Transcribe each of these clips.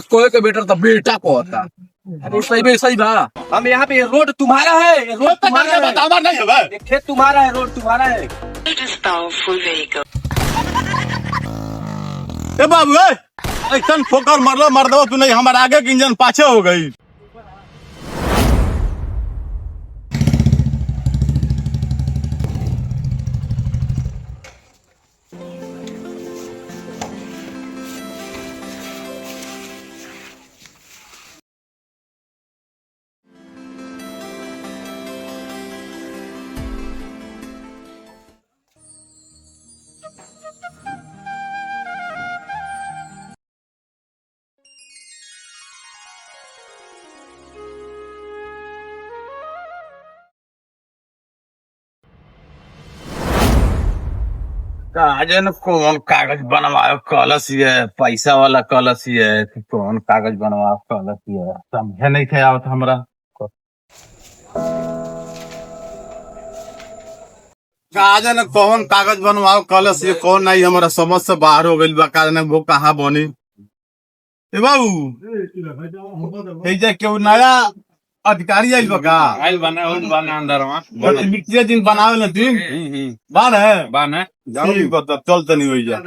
कोई का बेटा तो बेटा को होता। अरे सही बा। हम यहाँ पे रोड तुम्हारा है, रोड तुम्हारा है, हमारा नहीं है भाई। खेत तुम्हारा है, रोड तुम्हारा है। ए बाबू ऐसा ठोकर मरलो मर दो तू नहीं, हमारे आगे के इंजन पाछे हो गई। काजन कौन कागज बनवाओ कलश है, पैसा वाला कलश है कि कौन कागज बनवाओ कलश है, समझे नहीं थे आवत हमरा। काजन कौन कागज बनवाओ कलश ये कौन नहीं, हमारा समझ से बाहर हो गई बा। काजन वो कहाँ बनी ए बाबू, क्यों नया अधिकारी आइल बा? आइल बना अंदर लिखिए दिन बनावे ना दिन बान है ठीक बता चल तनी हो जा।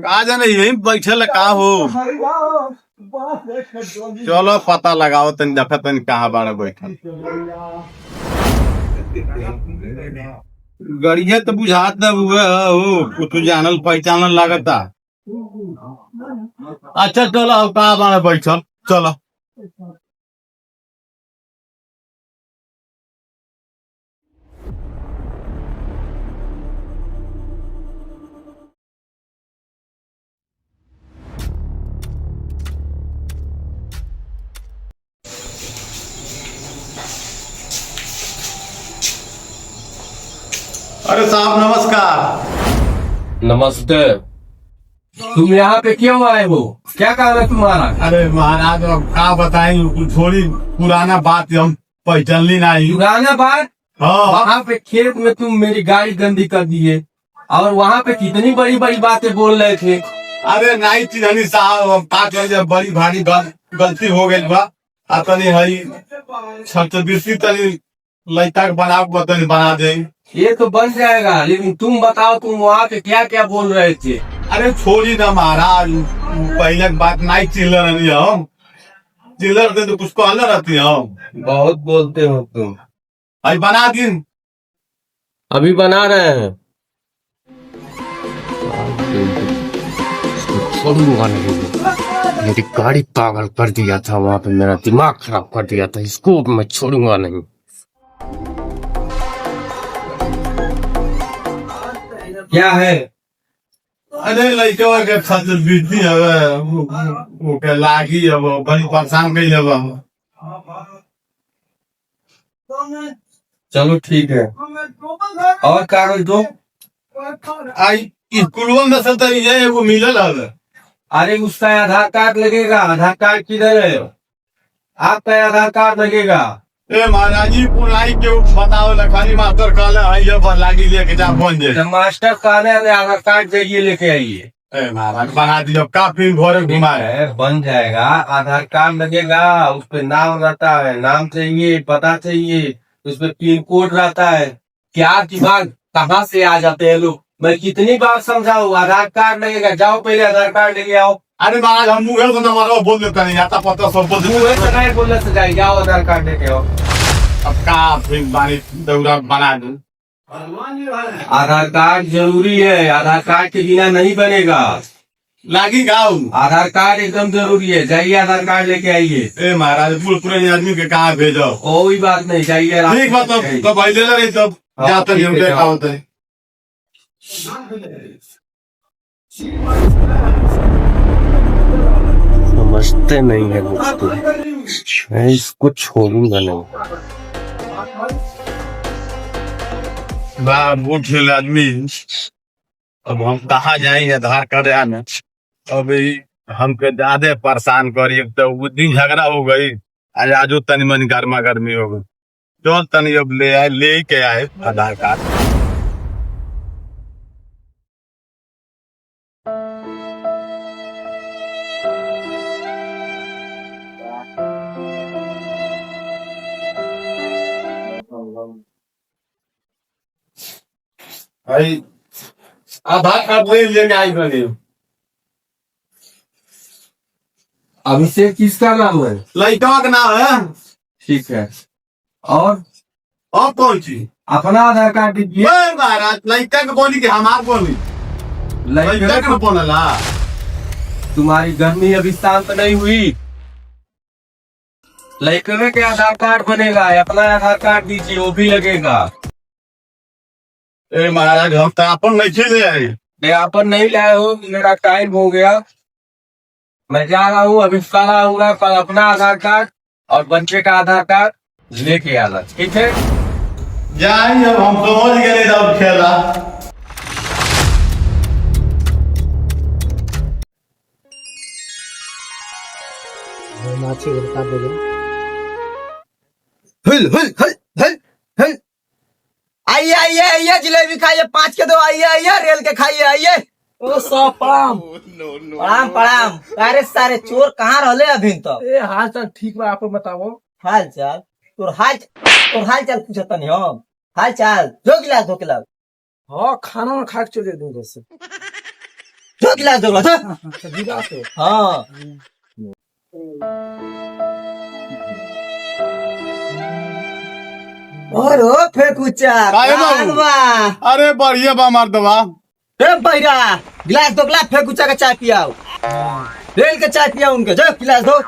काजन यही बैठे का हो, चलो पता लगाओ तनी देखा तनी कहाँ बारे बैठल। गड़िया तो बुझात न हुए हो, कुछ जानल पहचानल लगता। अच्छा चलो कहाँ बारे बैठल चलो। अरे साहब नमस्कार। नमस्ते। तुम यहाँ पे क्यों आए हो, क्या काम है तुम्हारा? अरे महाराज अब क्या बताएं, थोड़ी पुराना बात हम पहचान ली नहीं। पुराना बात? हाँ वहाँ पे खेत में तुम मेरी गाड़ी गंदी कर दिए और वहाँ पे कितनी बड़ी बड़ी बातें बोल रहे थे। अरे नहीं चिन्हनी साहब, पाँच बजे बड़ी भारी गलती हो गई बा। तनी हई छत्रवृत्ति तनी लड़का बना दे। ये तो बन जाएगा, लेकिन तुम बताओ तुम वहाँ पे क्या क्या बोल रहे थे? अरे छोड़ी ना महाराज, पहले बात नहीं चिल्लर नहीं हम चिल्लर थे तो कुछ कहना रहती हम। बहुत बोलते हो तुम। अभी बना दिन, अभी बना रहे हैं। छोड़ूंगा नहीं, मेरी गाड़ी पागल कर दिया था वहाँ पे, मेरा दिमाग खराब कर दिया था, इसको मैं छोड़ूंगा नहीं। क्या है? अरे लड़का के छत्रवृत्ति है वो के लागी अब बड़ी परेशान कई अब। चलो ठीक है, और कागज दो। आई स्कूल में चलता है वो मिलल है। अरे उसका आधार कार्ड लगेगा। आधार कार्ड किधर है? आपका आधार कार्ड लगेगा। ए महाराज जी पुनाई के बताओ लखानी मास्टर काले आइए पर लागी लेके जा बन जाए। तो मास्टर काले आधार कार्ड जाइए लेके आइए। ए महाराज बना दियो, काफी घोरे घुमाए बन जाएगा। आधार कार्ड लगेगा, उस पे नाम रहता है, नाम चाहिए, पता चाहिए, उस पे पिन कोड रहता है। क्या दिमाग कहाँ से आ जाते हैं लोग, मैं कितनी बार समझाऊं आधार कार्ड लगेगा, जाओ पहले आधार कार्ड लेके आओ। अरे महाराज हम मुँह तो हमारा बोल देता नहीं आता पता सब बोलने से जाए, जाओ आधार कार्ड लेके आओ। अब का फिर बारी दौरा बना दूं। आधार कार्ड जरूरी है, आधार कार्ड के बिना नहीं बनेगा। लागी गाँव आधार कार्ड एकदम जरूरी है, जाइए आधार कार्ड लेके आइए। ए महाराज पूरे आदमी के कहाँ भेजो? कोई बात नहीं, जाइए। ठीक बात तो भाई ले रही तब जाते नहीं हम देखा होते हैं। समझते नहीं है मुझको, मैं इसको छोड़ूंगा नहीं। बूढ़ आदमी अब हम कहाँ जाएंगे आधार कार्ड आने। अभी हमके ज्यादा परेशान करी, तो वो दिन झगड़ा हो गई, आज आजो तनी मनी गर्मा गर्मी हो गई। जो तनी अब ले आए, ले के आए आधार कार्ड। भाई आधार कार्ड लेके आई बने। अभिषेक किसका नाम है? लड़का का नाम है। ठीक है। और कौन चीज? अपना आधार कार्ड दीजिए। महाराज लड़का के बोली कि हमार बोली लड़का के बोलला। तुम्हारी गर्मी अभी शांत नहीं हुई। लड़के के आधार कार्ड बनेगा, अपना आधार कार्ड दीजिए, वो भी लगेगा। ए महाराज हम तो अपन नहीं चले आए। नहीं, अपन नहीं लाए हो, मेरा टाइम हो गया। मैं जा रहा हूँ, अभी कल आऊंगा। कल अपना आधार कार्ड और बच्चे का आधार कार्ड लेके आना, ठीक है? जाए अब हम समझ गए अब खेला। हुल हुल हुल हुल हुल। आइए आइए आइए, जलेबी खाइए, 5 के 2। आइए आइए, रेल के खाइए, आइए। ओ सब प्रणाम। प्रणाम प्रणाम। अरे सारे चोर कहाँ रहले अभी तक? ए हाल चाल ठीक बा, आप बताओ। हाल चाल तोर हाल चाल पूछत नहीं हम। हाल चाल दो गिलास। हाँ खाना खा के चले दूर से। दो गिलास। सीधा से। हाँ और ओ फेकुचा काहे बाबू? बा। अरे बढ़िया बा मार दवा। ए बहिरा, गिलास दो, गिलास फेकुचा का चाय पियाओ। रेल के चाय पियाओ उनके, जो गिलास दो।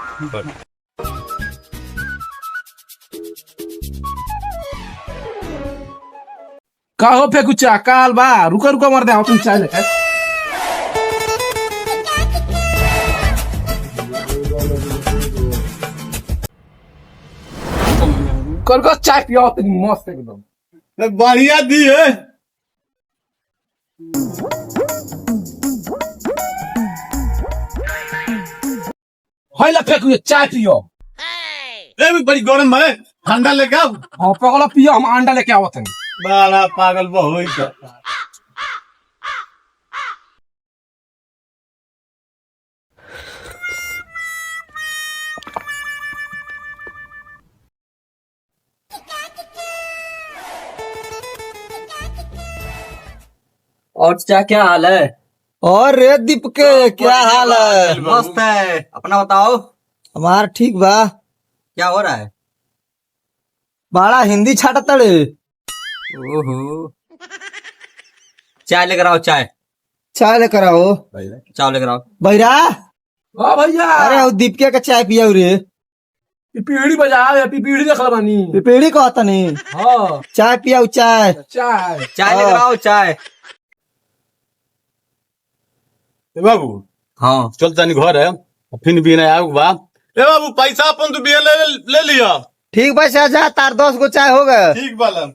का हो फेकुचा काल बा, रुका रुका मार दे आओ तुम चाय लेके। कर को चाय पियो तुम मस्त एकदम। बढ़िया दी है। होइला फेकुचा चाय पियो। ए भी बड़ी गरम है, ठंडा लेके आओ। हाँ पगला पियो, हम अंडा लेके आवत हैं। बड़ा पागल बहु। और चाचा क्या हाल है? और रे दीप के क्या हाल है? मस्त है, अपना बताओ। हमारा ठीक बा। क्या हो रहा है? बड़ा हिंदी छाटा तड़े। ओहो, चाय लेकर आओ। चाय लेकर आओ। चाय लेकर आओ। बहिरा, हाँ भैया। अरे वो दीपिका का चाय पिया रे। पीढ़ी बजा पीढ़ी देखल बानी। पेड़ी कहता नहीं। हाँ चाय पियाओ, चाय। चाय लेकर आओ चाय। बाबू हाँ चल तनी घर है, फिर भी नहीं आऊ बा। ए बाबू पैसा अपन तू बिया ले लिया। ठीक बा चाचा, तार 10 गो चाय हो गए। ठीक बाला।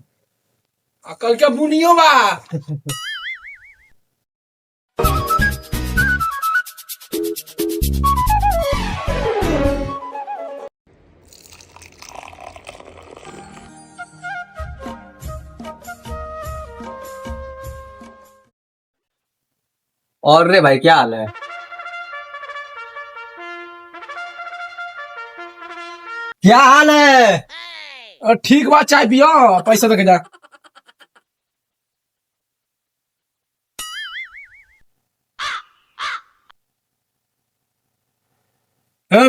कल के बुनियो बा। और रे भाई क्या हाल है? क्या हाल है? ठीक बा, चाय पियो, पैसा देके जा।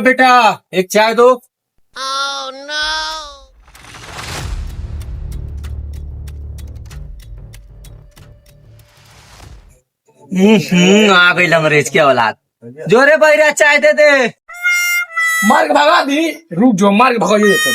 बेटा एक चाय दो। आ गई अंग्रेज की औलाद। जोरे बहिरा चाय दे दे। मार के भगा दी। रुक जो, मार के भगाइए तुम।